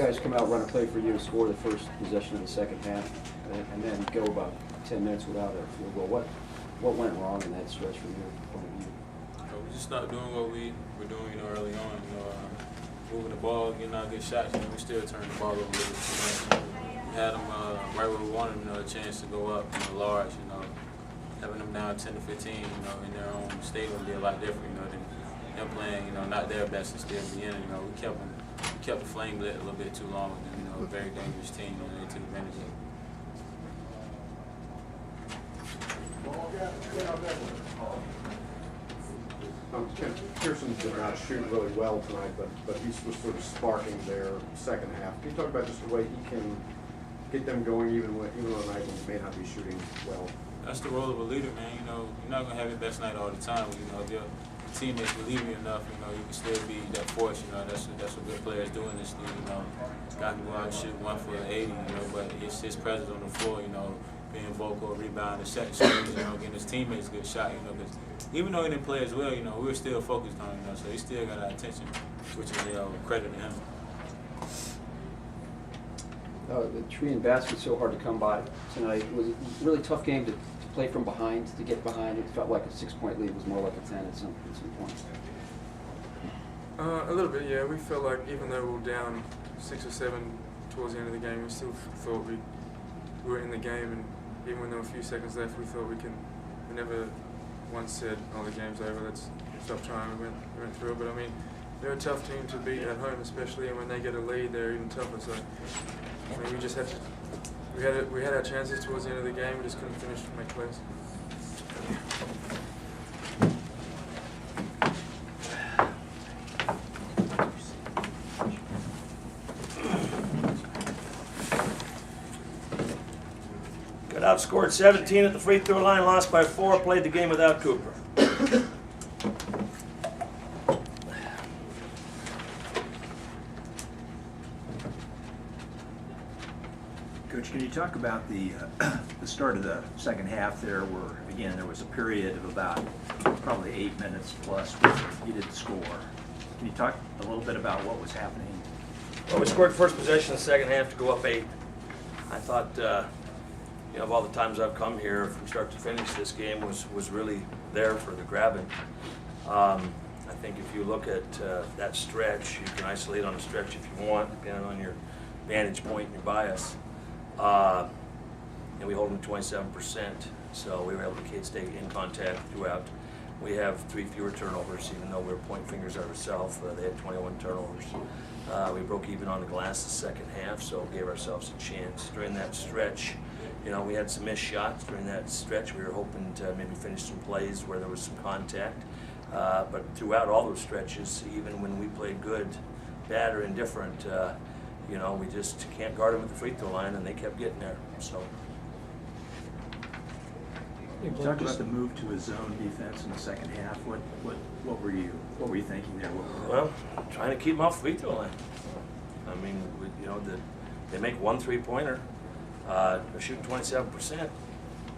Guys come out, run a play for you, score the first possession of the second half, and then go about 10 minutes without a field goal. What went wrong in that stretch from your point of view? We just stopped doing what we were doing, early on. Moving the ball, getting out good shots. We still turned the ball over a little bit too much. We had them right where we wanted them, a chance to go up, large. Having them down 10 to 15, in their own stadium would be a lot different, than them playing, not their best and still be in it. We kept the flame lit a little bit too long, and a very dangerous team, they took advantage of it. Pearson did not shoot really well tonight, but he was sort of sparking their second half. Can you talk about just the way he can get them going even on a night when he may not be shooting well? That's the role of a leader, man. You're not going to have your best night all the time. If your teammates believe you enough, you can still be that force. That's what good players do in this league. Guy can go out and shoot 1 for 80, but it's his presence on the floor, being vocal, rebounding, setting screens, getting his teammates a good shot, because even though he didn't play as well, we were still focused on him, so he still got our attention, which is credit to him. The Trian basket's so hard to come by tonight. It was a really tough game to play from behind, to get behind. It felt like a 6-point lead was more like a 10 at some point. A little bit, yeah. We felt like even though we were down 6 or 7 towards the end of the game, we still thought we were in the game, and even when there were a few seconds left, we thought we never once said, "Oh, the game's over, let's stop trying." We went through it, but they're a tough team to beat at home, especially, and when they get a lead, they're even tougher. So, we just had to. We had our chances towards the end of the game. We just couldn't finish to make plays. Got outscored 17 at the free throw line, lost by 4, played the game without Cooper. Coach, can you talk about the start of the second half there where, again, there was a period of about probably 8 minutes plus where you didn't score. Can you talk a little bit about what was happening? Well, we scored first possession in the second half to go up 8. I thought, of all the times I've come here from start to finish, this game was really there for the grabbing. I think if you look at that stretch, you can isolate on a stretch if you want, depending on your vantage point and your bias. And we hold them 27%, so we were able to stay in contact throughout. We have 3 fewer turnovers, even though we were pointing fingers at ourselves. They had 21 turnovers. We broke even on the glass the second half, so gave ourselves a chance. During that stretch, we had some missed shots. During that stretch, we were hoping to maybe finish some plays where there was some contact. But throughout all those stretches, even when we played good, bad, or indifferent, we just can't guard them at the free throw line, and they kept getting there. So. Talk about the move to a zone defense in the second half. What were you thinking there? Well, trying to keep them off the free throw line. They make 1 3-pointer. They're shooting 27%.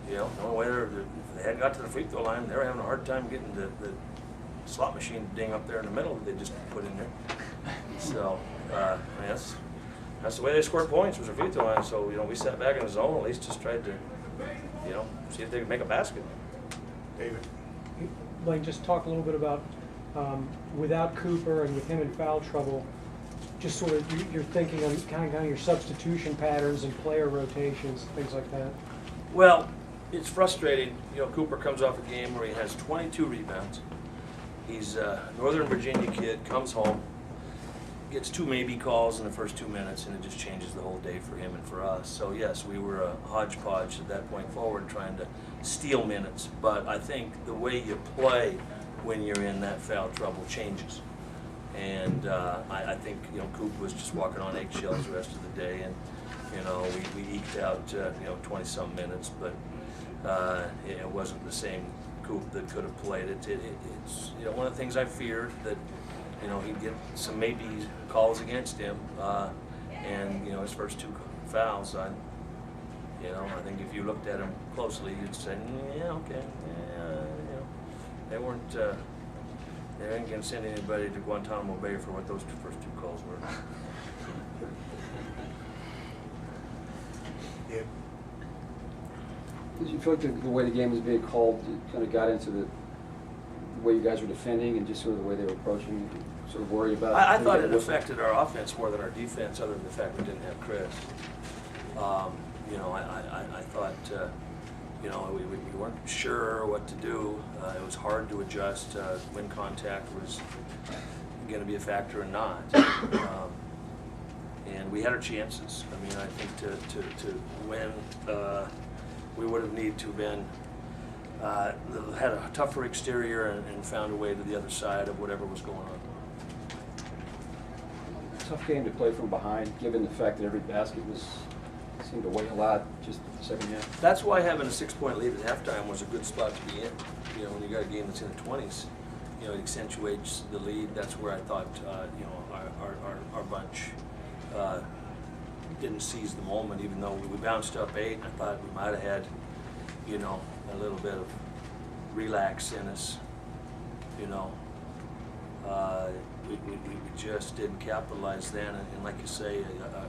The only way if they hadn't got to the free throw line, they were having a hard time getting the slot machine ding up there in the middle that they just put in there. So that's the way they scored points, was a free throw line. So we sat back in the zone, at least just tried to see if they could make a basket. David. Blaine, just talk a little bit about without Cooper and with him in foul trouble, just sort of you're thinking on kind of your substitution patterns and player rotations, things like that. Well, it's frustrating. Cooper comes off a game where he has 22 rebounds. He's a Northern Virginia kid, comes home, gets 2 maybe calls in the first 2 minutes, and it just changes the whole day for him and for us. So yes, we were a hodgepodge at that point forward trying to steal minutes, but I think the way you play when you're in that foul trouble changes. And I think Coop was just walking on eggshells the rest of the day, and we eked out 20-some minutes, but it wasn't the same Coop that could have played it. It's one of the things I feared, that he'd get some maybe calls against him, and his first 2 fouls. I think if you looked at him closely, you'd say, yeah, okay, yeah, they They ain't gonna send anybody to Guantanamo Bay for what those first two calls were. Did you feel like the way the game was being called, it kind of got into the way you guys were defending and just sort of the way they were approaching, sort of worried about? I thought it affected our offense more than our defense, other than the fact we didn't have Chris. You know, I thought, you know, we weren't sure what to do. It was hard to adjust when contact was going to be a factor or not. And we had our chances. I mean, I think to win, we would have needed to have been, had a tougher exterior and found a way to the other side of whatever was going on. Tough game to play from behind, given the fact that every basket seemed to weigh a lot just the second half. That's why having a 6-point lead at halftime was a good spot to be in. You know, when you got a game that's in the 20s, you know, it accentuates the lead. That's where I thought, you know, our bunch didn't seize the moment, even though we bounced up 8. I thought we might have had, you know, a little bit of relax in us, you know. We just didn't capitalize then, and like you say,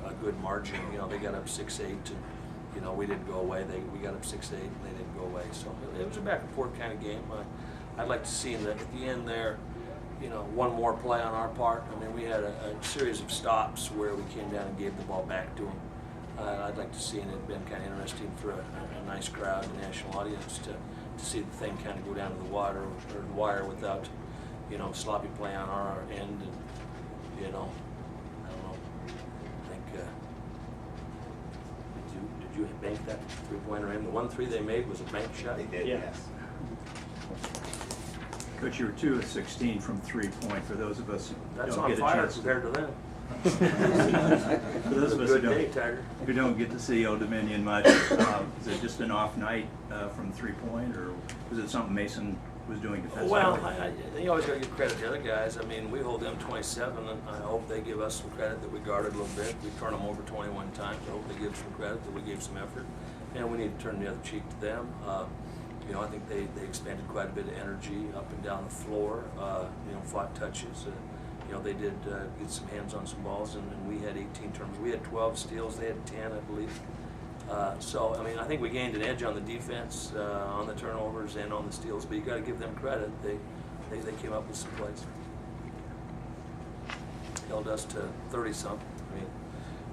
a good margin. You know, they got up 6-8, and you know we didn't go away. We got up 6-8, and they didn't go away. So it was a back and forth kind of game. I'd like to see at the end there, you know, one more play on our part. I mean, we had a series of stops where we came down and gave the ball back to them. I'd like to see, and it'd been kind of interesting for a nice crowd, a national audience, to see the thing kind of go down to the water or the wire without, you know, sloppy play on our end, and you know, I don't know. I think did you bank that 3-pointer in? The 1-3 they made was a bank shot. They did, yes. Coach, you were 2 of 16 from 3-point. For those of us who That's don't on get a fire chance compared to them. For those of us Good day, Tiger. who don't get to see Old Dominion much, is it just an off night from 3-point, or was it something Mason was doing defensively? Well, you always got to give credit to the other guys. I mean, we hold them 27, and I hope they give us some credit that we guarded a little bit. We turned them over 21 times. I hope they give some credit that we gave some effort, and we need to turn the other cheek to them. You know, I think they expended quite a bit of energy up and down the floor. You know, fought touches. You know, they did get some hands on some balls, and we had 18 turnovers. We had 12 steals. They had 10, I believe. So, I mean, I think we gained an edge on the defense, on the turnovers, and on the steals. But you got to give them credit. They came up with some plays. Held us to 30-something. I mean,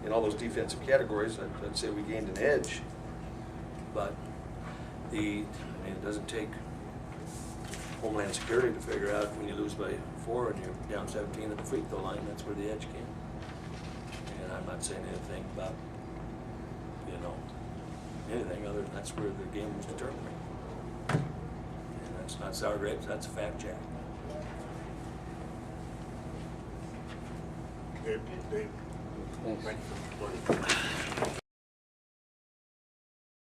in all those defensive categories, I'd say we gained an edge. But I mean, it doesn't take Homeland Security to figure out when you lose by 4 and you're down 17 at the free throw line. That's where the edge came. And I'm not saying anything about, you know, anything other than that's where the game was determined. And that's not sour grapes, that's a fact check. Dave. Thanks. Thank you.